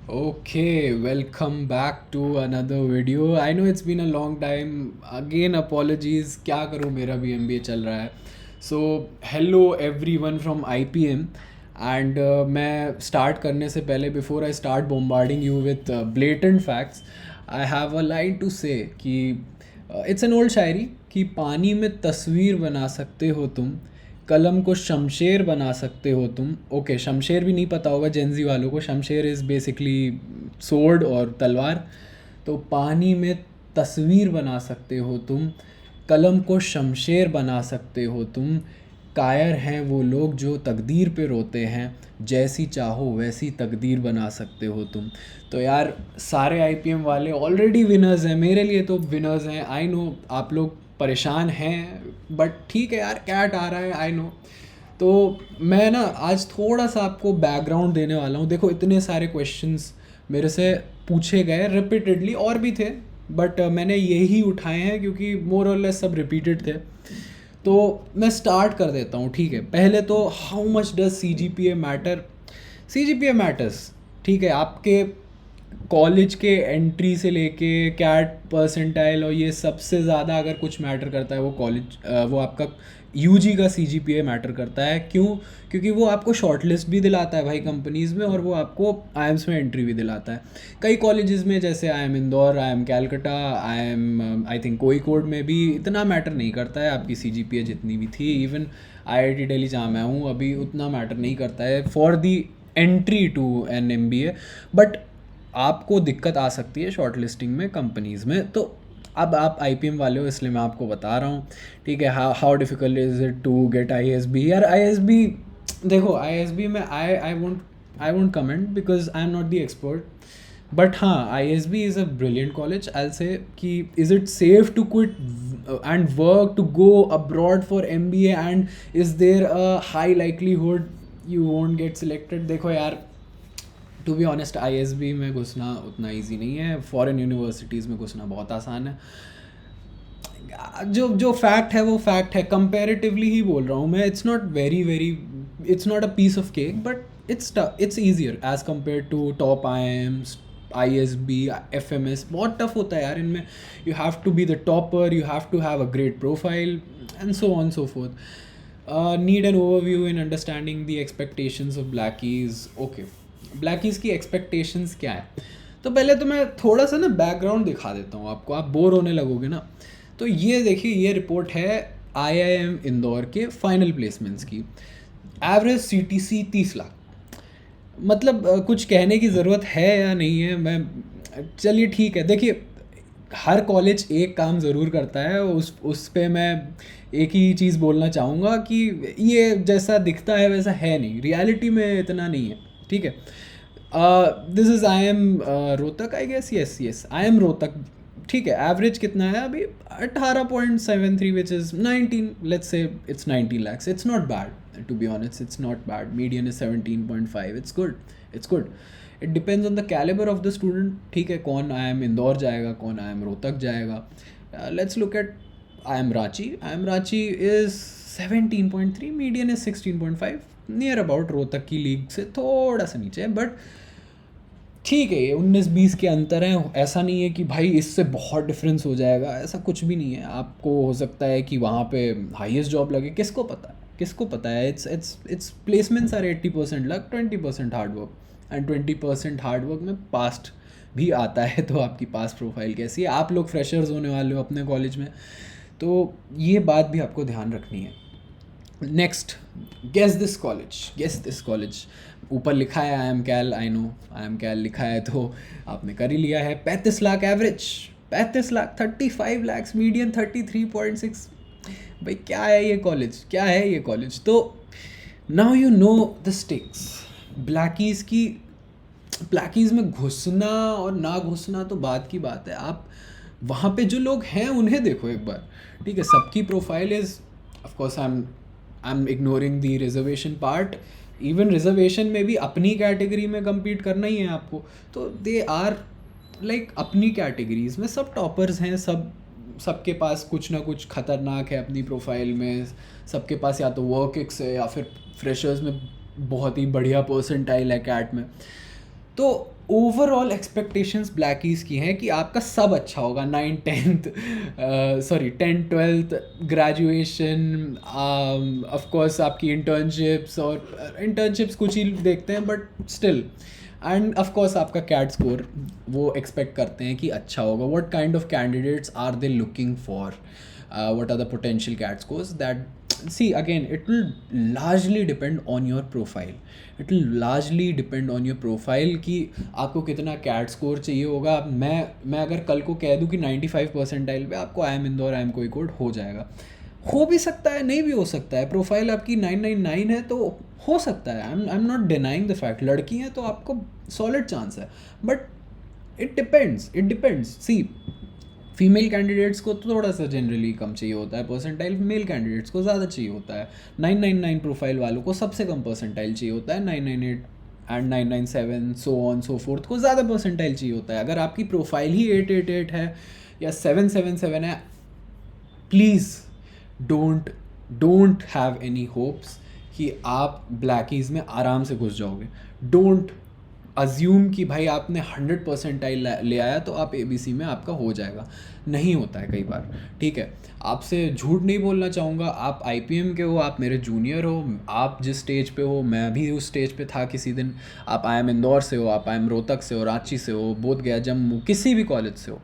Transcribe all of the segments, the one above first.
Okay, welcome back to another video. I know it's been a long time. Again, apologies. क्या करूँ मेरा भी MBA चल रहा है. So hello everyone from IPM and मैं start करने से पहले before I start bombarding you with blatant facts, I have a line to say कि it's an old शायरी कि पानी में तस्वीर बना सकते हो तुम, कलम को शमशेर बना सकते हो तुम. ओके, शमशेर भी नहीं पता होगा जेंजी वालों को. शमशेर इज़ बेसिकली सोर्ड और तलवार. तो पानी में तस्वीर बना सकते हो तुम, कलम को शमशेर बना सकते हो तुम. कायर हैं वो लोग जो तकदीर पे रोते हैं, जैसी चाहो वैसी तकदीर बना सकते हो तुम. तो यार, सारे आईपीएम वाले ऑलरेडी विनर्स हैं. मेरे लिए तो विनर्स हैं. आई नो आप लोग परेशान हैं, बट ठीक है यार, कैट आ रहा है, आई नो. तो मैं ना आज थोड़ा सा आपको बैकग्राउंड देने वाला हूँ. देखो, इतने सारे क्वेश्चंस मेरे से पूछे गए रिपीटेडली, और भी थे, बट मैंने यही उठाए हैं क्योंकि मोर और लेस सब रिपीटेड थे. तो मैं स्टार्ट कर देता हूँ. ठीक है, पहले तो how much does C G P A matter. C G P A matters. ठीक है, आपके कॉलेज के एंट्री से लेके कैट परसेंटाइल और ये सबसे ज़्यादा अगर कुछ मैटर करता है वो कॉलेज, वो आपका यूजी का सीजीपीए मैटर करता है. क्यों? क्योंकि वो आपको शॉर्ट लिस्ट भी दिलाता है भाई कंपनीज़ में, और वो आपको आईएम्स में एंट्री भी दिलाता है. कई कॉलेजेस में जैसे I M Indore, I M Calcutta, I think Kozhikode में भी इतना मैटर नहीं करता है आपकी सीजीपीए जितनी भी थी. इवन आईआईटी दिल्ली जहाँ मैं हूँ अभी, उतना मैटर नहीं करता है for the entry to an MBA. But आपको दिक्कत आ सकती है शॉर्ट लिस्टिंग में कंपनीज़ में. तो अब आप आईपीएम वाले हो इसलिए मैं आपको बता रहा हूँ. ठीक है, how difficult is it to get ISB. यार आईएसबी, देखो आईएसबी में I won't comment because I am not the expert. But हाँ, ISB is a brilliant college. I say कि is it safe to quit and work to go abroad for MBA, and is there a high likelihood you won't get selected. देखो यार, to be honest, ISB में घुसना उतना easy नहीं है. Foreign universities में घुसना बहुत आसान है. जो जो फैक्ट है वो फैक्ट है. कंपैरेटिवली ही बोल रहा हूँ मैं. It's not very very, it's not a piece of cake, but it's easier as compare to top IIMs. ISB, FMS बहुत टफ होता है यार इनमें. You have to be the topper, you have to have a great profile, and so on so fourth. Need an overview in understanding the expectations of ब्लैकीज. Okay, ब्लैकीज की expectations क्या है. तो पहले तो मैं थोड़ा सा ना बैकग्राउंड दिखा देता हूँ आपको, आप बोर होने लगोगे ना. तो ये देखिए, ये रिपोर्ट है आईआईएम इंदौर के फाइनल प्लेसमेंट्स की. Average CTC 30 lakh. मतलब कुछ कहने की ज़रूरत है या नहीं है, मैं चलिए ठीक है. देखिए, हर कॉलेज एक काम ज़रूर करता है. उस पे मैं एक ही चीज़ बोलना चाहूँगा कि ये जैसा दिखता है वैसा है नहीं, रियलिटी में इतना नहीं है. ठीक है, this is I M Rohtak, I guess. Yes yes, I M Rohtak. ठीक है, एवरेज कितना है अभी? 18.73, which is 19, let's say it's 19 lakhs. It's not bad, to be honest, it's not bad. Median is 17.5. It's good, it's good. It depends on the calibre of the student. ठीक है, कौन आई M Indore जाएगा, कौन आई M Rohtak जाएगा. Let's look at I am Ranchi. I am Ranchi is 17.3, median is 16.5. Near about Rohtak की league से थोड़ा सा नीचे है, बट ठीक है, ये 19-20 के अंतर हैं. ऐसा नहीं है कि भाई इससे बहुत डिफरेंस हो जाएगा, ऐसा कुछ भी नहीं है. आपको हो सकता है कि वहाँ पे हाईएस्ट जॉब लगे, किसको पता है, किसको पता है. It's placements are 80% luck, 20% hard work. And 20% hard work में पास्ट भी आता है. तो आपकी पास्ट प्रोफाइल कैसी है, आप लोग फ्रेशर्स होने वाले हो अपने कॉलेज में, तो ये बात भी आपको ध्यान रखनी है. Next, guess this college, guess this college. ऊपर लिखा है I M Cal, I know I M Cal लिखा है, तो आपने कर ही लिया है. 35 lakh average, 35 lakh, 35 lakhs median, 33.6. भाई क्या है ये कॉलेज, क्या है ये कॉलेज. तो now you know the stakes. Blackies की, ब्लैकीज़ में घुसना और ना घुसना तो बात की बात है. आप वहाँ पे जो लोग हैं उन्हें देखो एक बार. ठीक है, सबकी profile is, of course I am ignoring the reservation part. Even reservation में भी अपनी कैटेगरी में compete करना ही है आपको. तो दे आर लाइक अपनी कैटेगरीज में सब टॉपर्स हैं. सबके पास कुछ ना कुछ खतरनाक है अपनी प्रोफाइल में. सबके पास या तो वर्क एक्स है, या फिर फ्रेशर्स में बहुत ही बढ़िया परसेंटाइल है कैट में. तो ओवरऑल एक्सपेक्टेशंस ब्लैकीज की हैं कि आपका सब अच्छा होगा, 9th 10th, sorry 10th 12th, graduation, of course आपकी इंटर्नशिप्स, और इंटर्नशिप्स कुछ ही देखते हैं but still, and of course आपका कैट स्कोर वो एक्सपेक्ट करते हैं कि अच्छा होगा. What kind of candidates are they looking for, what are the potential CAT scores? That, see, again, it will largely depend on your profile. It will largely depend on your profile कि आपको कितना CAT score चाहिए होगा. मैं अगर कल को कह दूँ कि 95 परसेंटाइल पे आपको IIM इंदौर, IIM कोझिकोड हो जाएगा, हो भी सकता है, नहीं भी हो सकता है. प्रोफाइल आपकी 999 है तो हो सकता है. I am not denying the fact. लड़की हैं तो आपको सॉलिड चांस है, but it depends. See, female candidates को तो थोड़ा सा जनरली कम चाहिए होता है परसेंटाइल, मेल कैंडिडेट्स को ज़्यादा चाहिए होता है. 999 प्रोफाइल वालों को सबसे कम परसेंटाइल चाहिए होता है. 998 and 997 so on so fourth को ज़्यादा परसेंटाइल चाहिए होता है. अगर आपकी प्रोफाइल ही 888 है या 777 है, please don't have any hopes कि आप ब्लैकीज़ में आराम से घुस जाओगे. डोंट अज्यूम कि भाई आपने 100 परसेंटाइल ले आया तो आप ABC में आपका हो जाएगा. नहीं होता है कई बार, ठीक है. आपसे झूठ नहीं बोलना चाहूँगा. आप IPM के हो, आप मेरे जूनियर हो, आप जिस स्टेज पे हो मैं भी उस स्टेज पे था किसी दिन. आप IIM इंदौर से हो, आप IIM रोहतक से हो, रांची से हो, बोधगया, जम्मू, किसी भी कॉलेज से हो.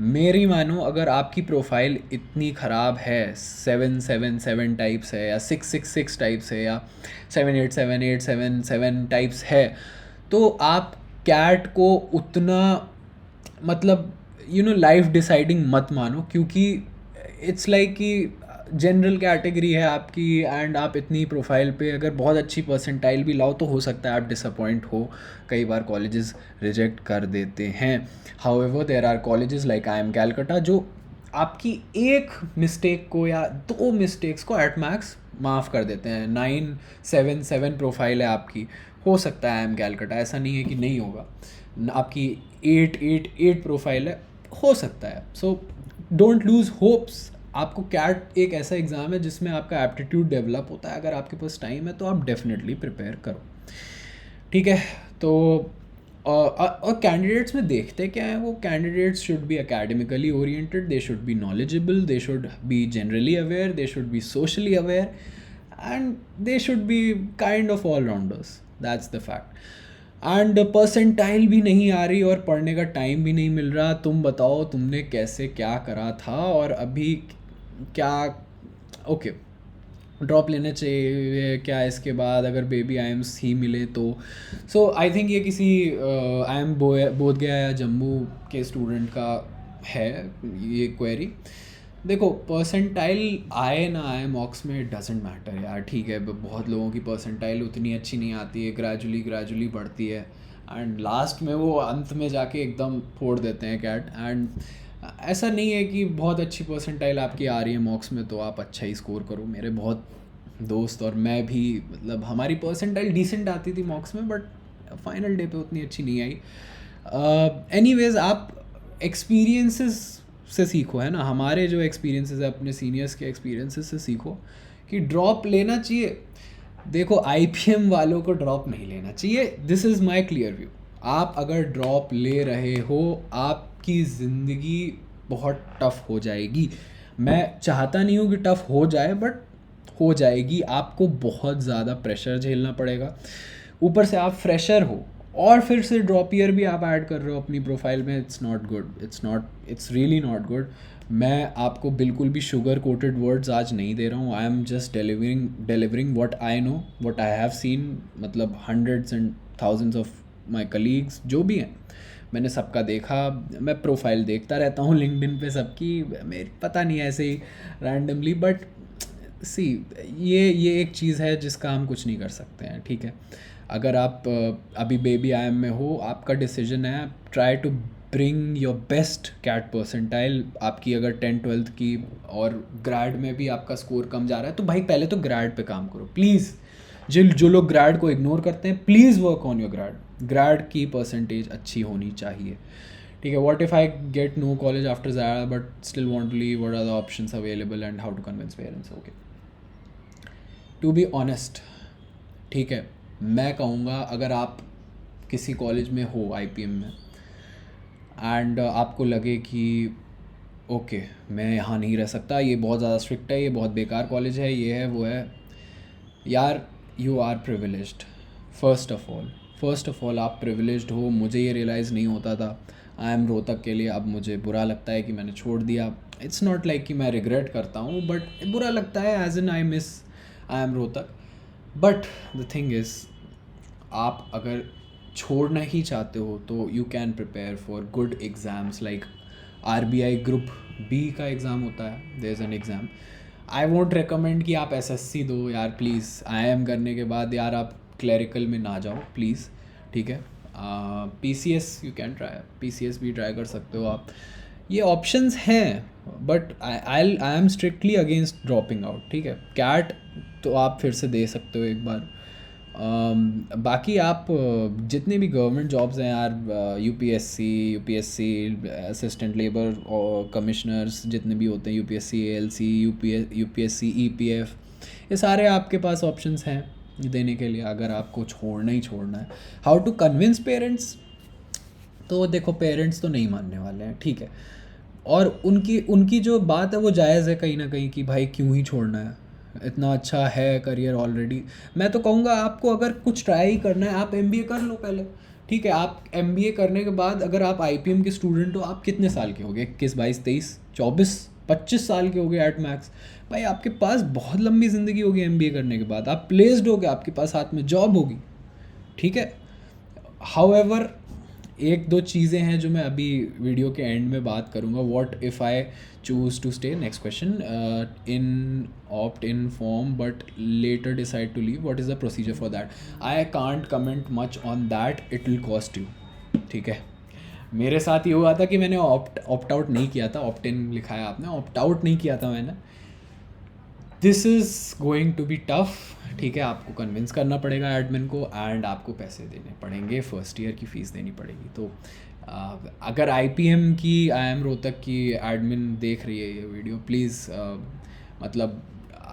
मेरी मानो, अगर आपकी प्रोफाइल इतनी ख़राब है, 777 टाइप्स है या 666 टाइप्स है या 787 टाइप्स है, तो आप कैट को उतना, मतलब लाइफ डिसाइडिंग मत मानो. क्योंकि इट्स लाइक कि जनरल कैटेगरी है आपकी, एंड आप इतनी प्रोफाइल पे अगर बहुत अच्छी परसेंटाइल भी लाओ तो हो सकता है आप डिसअपॉइंट हो. कई बार कॉलेजेस रिजेक्ट कर देते हैं. However there are colleges like IIM Calcutta जो आपकी एक मिस्टेक को या 2 मिस्टेक्स को एट मैक्स माफ़ कर देते हैं. 977 प्रोफाइल है आपकी, हो सकता है IIM कैलकटा, ऐसा नहीं है कि नहीं होगा. आपकी 888 प्रोफाइल है, हो सकता है. So don't lose hopes. आपको कैट एक ऐसा एग्ज़ाम है जिसमें आपका एप्टीट्यूड डेवलप होता है. अगर आपके पास टाइम है तो आप डेफिनेटली प्रिपेयर करो, ठीक है. तो और कैंडिडेट्स में देखते क्या है, वो candidates should be academically oriented, they should be knowledgeable, they should be generally aware, they should be socially aware, and they should be kind of all rounders. That's the fact. And percentile भी नहीं आ रही और पढ़ने का time भी नहीं मिल रहा. तुम बताओ तुमने कैसे क्या करा था और अभी क्या. ओके, ड्रॉप लेना चाहिए क्या इसके बाद अगर बेबी IIMs ही मिले तो. सो आई थिंक ये किसी IIM बोधगया या जम्मू के स्टूडेंट का है ये क्वेरी. देखो, परसेंटाइल आए ना आए मॉक्स में, इट डजेंट मैटर यार, ठीक है. बहुत लोगों की परसेंटाइल उतनी अच्छी नहीं आती है, ग्रेजुअली बढ़ती है, एंड लास्ट में वो अंत में जाके एकदम फोड़ देते हैं कैट. एंड ऐसा नहीं है कि बहुत अच्छी परसेंटाइल आपकी आ रही है मॉक्स में तो आप अच्छा ही स्कोर करो. मेरे बहुत दोस्त और मैं भी, मतलब हमारी परसेंटाइल डिसेंट आती थी मॉक्स में, बट फाइनल डे पे उतनी अच्छी नहीं आई. एनीवेज, आप एक्सपीरियंसेस से सीखो, है ना. हमारे जो एक्सपीरियंसेस है, अपने सीनियर्स के एक्सपीरियंसेस से सीखो कि ड्रॉप लेना चाहिए. देखो, IPM वालों को ड्रॉप नहीं लेना चाहिए. This is my clear view. आप अगर ड्रॉप ले रहे हो, आपकी ज़िंदगी बहुत टफ़ हो जाएगी. मैं चाहता नहीं हूँ कि टफ़ हो जाए, बट हो जाएगी. आपको बहुत ज़्यादा प्रेशर झेलना पड़ेगा. ऊपर से आप फ्रेशर हो और फिर से ड्रॉप ईयर भी आप ऐड कर रहे हो अपनी प्रोफाइल में. It's not good. It's really not good. मैं आपको बिल्कुल भी शुगर कोटेड वर्ड्स आज नहीं दे रहा हूँ. I am just delivering what I know, what I have seen. मतलब hundreds and thousands of my colleagues जो भी हैं, मैंने सबका देखा. मैं प्रोफाइल देखता रहता हूँ लिंक्डइन पे सबकी. मेरी पता नहीं ऐसे ही रैंडमली, बट सी, ये एक चीज़ है जिसका हम कुछ नहीं कर सकते हैं, ठीक है. अगर आप अभी बेबी IIM में हो, आपका डिसीजन है. Try to bring your best CAT percentile. आपकी अगर 10th 12th की और ग्रेड में भी आपका स्कोर कम जा रहा है तो भाई पहले तो ग्रेड पे काम करो प्लीज़. जो लोग ग्रेड को इग्नोर करते हैं, please work on your grade की परसेंटेज अच्छी होनी चाहिए, ठीक है. What if I get no college after ज़ारा but still want to leave, what are the options available and how to convince parents. Okay, to be honest, ठीक है, मैं कहूँगा अगर आप किसी कॉलेज में हो IPM में एंड आपको लगे कि ओके मैं यहाँ नहीं रह सकता, ये बहुत ज़्यादा स्ट्रिक्ट है, ये बहुत बेकार कॉलेज है, ये है वो है, यार you are privileged. First of all आप प्रिविलेज्ड हो। मुझे ये रियलाइज़ नहीं होता था। आई एम रोहतक के लिए अब मुझे बुरा लगता है कि मैंने छोड़ दिया। इट्स नॉट लाइक कि मैं रिग्रेट करता हूँ, बट बुरा लगता है as in I M Rohtak. But the thing is, आप अगर छोड़ना ही चाहते हो तो you can prepare for good exams like RBI group B का एग्ज़ाम होता है, there is an exam. I won't recommend कि आप SSC दो यार प्लीज़। IIM करने के बाद यार आप क्लरिकल में ना जाओ प्लीज़, ठीक है। PCS you can try, PCS भी ट्राई कर सकते हो आप। ये ऑप्शंस हैं, but I am strictly against dropping out, ठीक है। कैट तो आप फिर से दे सकते हो एक बार। बाकी आप जितने भी गवर्नमेंट जॉब्स हैं यार, UPSC असिस्टेंट लेबर और कमिश्नर्स जितने भी होते हैं, UPSC ALC, UPSC EPF, ये सारे आपके पास ऑप्शंस हैं देने के लिए अगर आपको छोड़ना ही छोड़ना है। हाउ टू कन्विंस पेरेंट्स, तो देखो पेरेंट्स तो नहीं मानने वाले हैं, ठीक है। और उनकी जो बात है वो जायज़ है कहीं ना कहीं कि भाई क्यों ही छोड़ना है, इतना अच्छा है करियर ऑलरेडी। मैं तो कहूँगा आपको अगर कुछ ट्राई ही करना है आप MBA कर लो पहले, ठीक है। आप MBA करने के बाद अगर आप IPM के स्टूडेंट हो, आप कितने साल के हो गए, 21 22 23 24 25 साल के हो गए एट मैक्स, भाई आपके पास बहुत लंबी ज़िंदगी होगी। MBA करने के बाद आप प्लेस्ड हो गए, आपके पास हाथ में जॉब होगी, ठीक है। हाउएवर एक दो चीज़ें हैं जो मैं अभी वीडियो के एंड में बात करूँगा। What if I choose to stay, next question, in opt in form but later decide to leave, what is the procedure for that. I can't comment much on that, it will cost you, ठीक है। मेरे साथ ये हुआ था कि मैंने opt out नहीं किया था, ऑप्ट इन लिखा है आपने, ऑप्ट आउट नहीं किया था मैंने। This is going to be tough, ठीक है। आपको कन्विंस करना पड़ेगा एडमिन को एंड आपको पैसे देने पड़ेंगे, फर्स्ट ईयर की फ़ीस देनी पड़ेगी। तो अगर IPM की, IIM रोहतक की एडमिन देख रही है ये वीडियो, प्लीज़ मतलब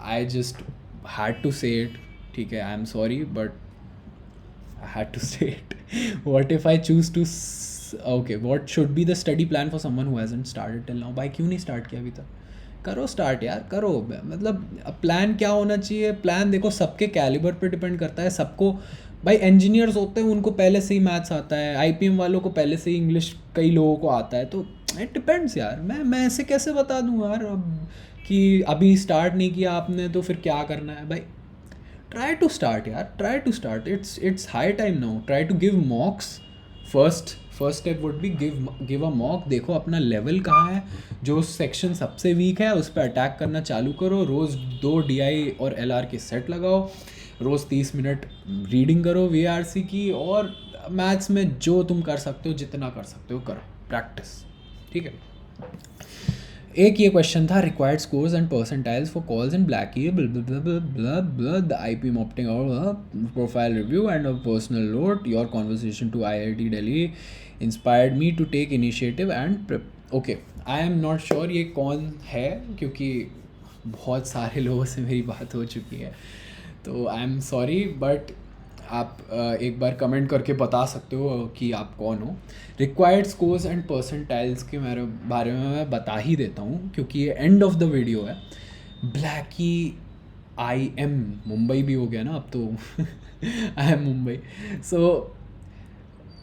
I just had to say it, ठीक है। I am sorry but I had to say it. What if I choose to, okay, what should be the study plan for someone who hasn't started till now. भाई क्यों नहीं start किया अभी तक? करो start यार, करो। मतलब प्लान क्या होना चाहिए, प्लान देखो सबके कैलिबर पे डिपेंड करता है। सबको भाई इंजीनियर्स होते हैं उनको पहले से ही मैथ्स आता है, IPM वालों को पहले से ही इंग्लिश कई लोगों को आता है, तो इट डिपेंड्स यार। मैं ऐसे कैसे बता दूँ यार अब कि अभी स्टार्ट नहीं किया आपने तो फिर क्या करना है। भाई ट्राई टू स्टार्ट यार, try to start, it's high time now. Try to give mocks first step would be give a mock. देखो अपना लेवल कहाँ है, जो सेक्शन सबसे वीक है उस पर अटैक करना चालू करो। रोज़ 2 DI और LR के सेट लगाओ, रोज़ 30 मिनट रीडिंग करो VRC की, और मैथ्स में जो तुम कर सकते हो, जितना कर सकते हो करो, प्रैक्टिस, ठीक है। एक ये क्वेश्चन था, required scores and percentiles for calls in blackie, the IPM opting out, profile review and a personal note, your conversation to IIT Delhi inspired me to take initiative and okay. I am not sure ये कौन है, क्योंकि बहुत सारे लोगों से मेरी बात हो चुकी है, तो आई एम सॉरी, बट आप एक बार कमेंट करके बता सकते हो कि आप कौन हो। रिक्वायर्ड स्कोर्स एंड परसेंटाइल्स के मेरे बारे में मैं बता ही देता हूँ क्योंकि ये एंड ऑफ द वीडियो है। ब्लैकी IM मुंबई भी हो गया ना अब तो IM Mumbai. So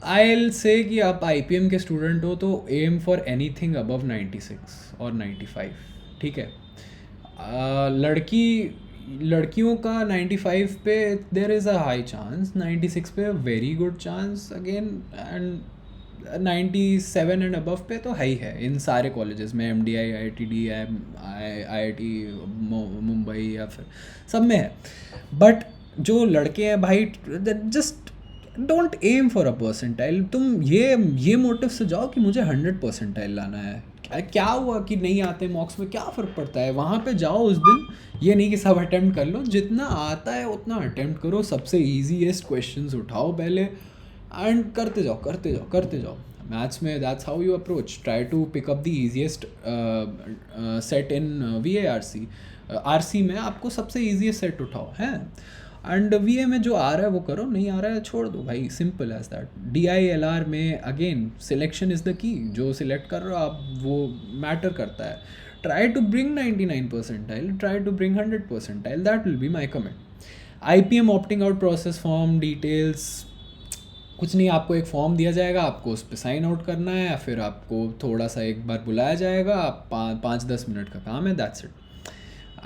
I will say कि आप IPM के स्टूडेंट हो तो एम फॉर एनीथिंग अबव 96 और 95, ठीक है। लड़कियों का 95 पे there is a high chance, 96 पे very good chance again, and 97 and above पे तो है ही है इन सारे कॉलेजेस में, MDI, IITD, IIT मुंबई या फिर सब में है। बट जो लड़के हैं भाई, just don't aim for a percentile. तुम ये मोटिव से जाओ कि मुझे 100 परसेंटाइल लाना है। क्या हुआ कि नहीं आते मॉक्स में, क्या फ़र्क पड़ता है, वहाँ पे जाओ उस दिन। ये नहीं कि सब अटेम्प्ट कर लो, जितना आता है उतना अटेम्प्ट करो, सबसे ईजीएस्ट क्वेश्चंस उठाओ पहले एंड करते जाओ। मैथ्स में that's how you approach, try to pick up the easiest set in VARC। RC में आपको सबसे ईजीएस्ट सेट उठाओ हैं। एंड वी में जो आ रहा है वो करो, नहीं आ रहा है छोड़ दो भाई, सिंपल एज दैट। DILR में again selection is the key, जो सिलेक्ट कर रहे हो आप वो मैटर करता है। Try to bring 99 percentile, try to bring 100 percentile, that will be my comment. IPM opting out process form details कुछ नहीं, आपको एक फॉर्म दिया जाएगा, आपको उस पर साइन आउट करना है, या फिर आपको थोड़ा सा एक बार बुलाया जाएगा, आप 5-10 मिनट का काम है, दैट्स इट।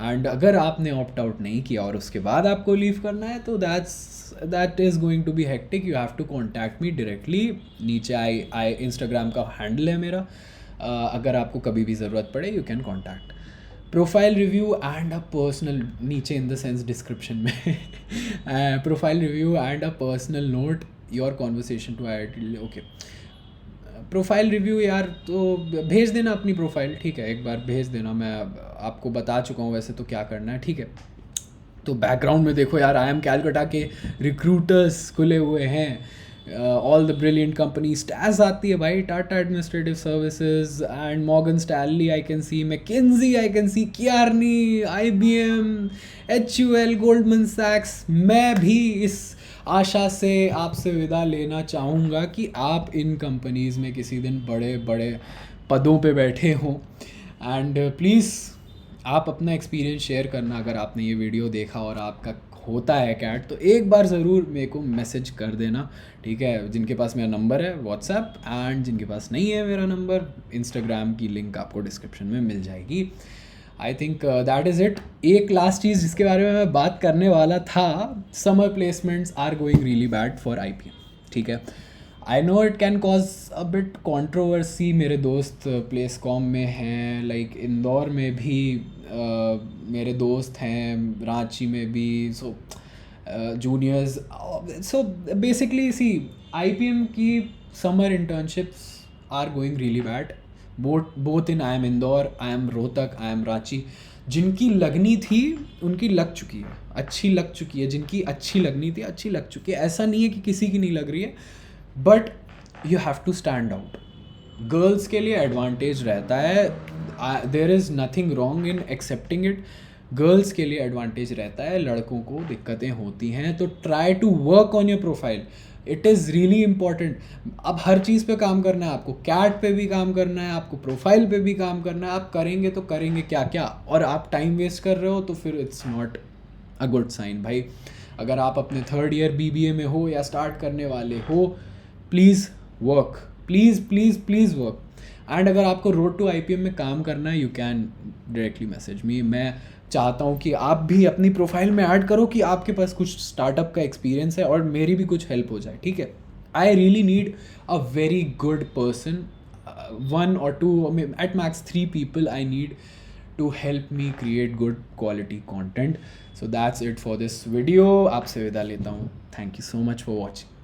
एंड अगर आपने ऑप्ट आउट नहीं किया और उसके बाद आपको लीव करना है तो that is going to be hectic, you have to contact me directly. नीचे आई इंस्टाग्राम का हैंडल है मेरा, अगर आपको कभी भी ज़रूरत पड़े you can contact. Profile review and a personal, नीचे इन द सेंस डिस्क्रिप्शन में profile review and a personal note your conversation to IIT, okay. Profile review यार तो भेज देना अपनी प्रोफाइल, ठीक है, एक बार भेज देना, मैं आपको बता चुका हूँ वैसे तो क्या करना है, ठीक है। तो बैकग्राउंड में देखो यार, IIM कैलकाटा के रिक्रूटर्स खुले हुए हैं, all the brilliant companies, TAS आती है भाई, Tata administrative services and Morgan Stanley, I can see McKinsey, I can see Kearney, IBM, HUL, Goldman सैक्स। मैं भी इस आशा से आपसे विदा लेना चाहूँगा कि आप इन कंपनीज़ में किसी दिन बड़े बड़े पदों पे बैठे हों। एंड प्लीज़ आप अपना एक्सपीरियंस शेयर करना, अगर आपने ये वीडियो देखा और आपका होता है कैट तो एक बार ज़रूर मेरे को मैसेज कर देना, ठीक है। जिनके पास मेरा नंबर है व्हाट्सएप, एंड जिनके पास नहीं है मेरा नंबर, इंस्टाग्राम की लिंक आपको डिस्क्रिप्शन में मिल जाएगी। I think that is it. एक लास्ट चीज़ जिसके बारे में मैं बात करने वाला था, summer placements are going really bad for IPM, ठीक है। I know it can cause a bit controversy, मेरे दोस्त प्लेसकॉम में हैं, लाइक इंदौर में भी मेरे दोस्त हैं, रांची में भी, so juniors, so basically see IPM की summer internships are going really bad, both in IIM Indore, IIM Rohtak, IIM Ranchi. जिनकी लगनी थी उनकी लग चुकी है, अच्छी लग चुकी है, जिनकी अच्छी लगनी थी अच्छी लग चुकी है, ऐसा नहीं है कि किसी की नहीं लग रही है, but you have to stand out. Girls के लिए एडवांटेज रहता है, there is nothing wrong in accepting it, girls के लिए एडवांटेज रहता है, लड़कों को दिक्कतें होती हैं, तो try to work on your profile, it is really important. अब हर चीज़ पे काम करना है, आपको कैट पे भी काम करना है, आपको प्रोफाइल पे भी काम करना है, आप करेंगे तो करेंगे क्या क्या, और आप टाइम वेस्ट कर रहे हो तो फिर it's not a good sign भाई। अगर आप अपने 3rd ईयर BBA में हो या स्टार्ट करने वाले हो, please work, please please please work. And अगर आपको रोड टू IPM में काम करना है, you can directly message me. मैं चाहता हूँ कि आप भी अपनी प्रोफाइल में ऐड करो कि आपके पास कुछ स्टार्टअप का एक्सपीरियंस है और मेरी भी कुछ हेल्प हो जाए, ठीक है। I really need a very good person, 1 or 2 at max 3 people I need to help me create good quality content. So that's it for this video. आपसे विदा लेता हूँ, thank you so much for watching.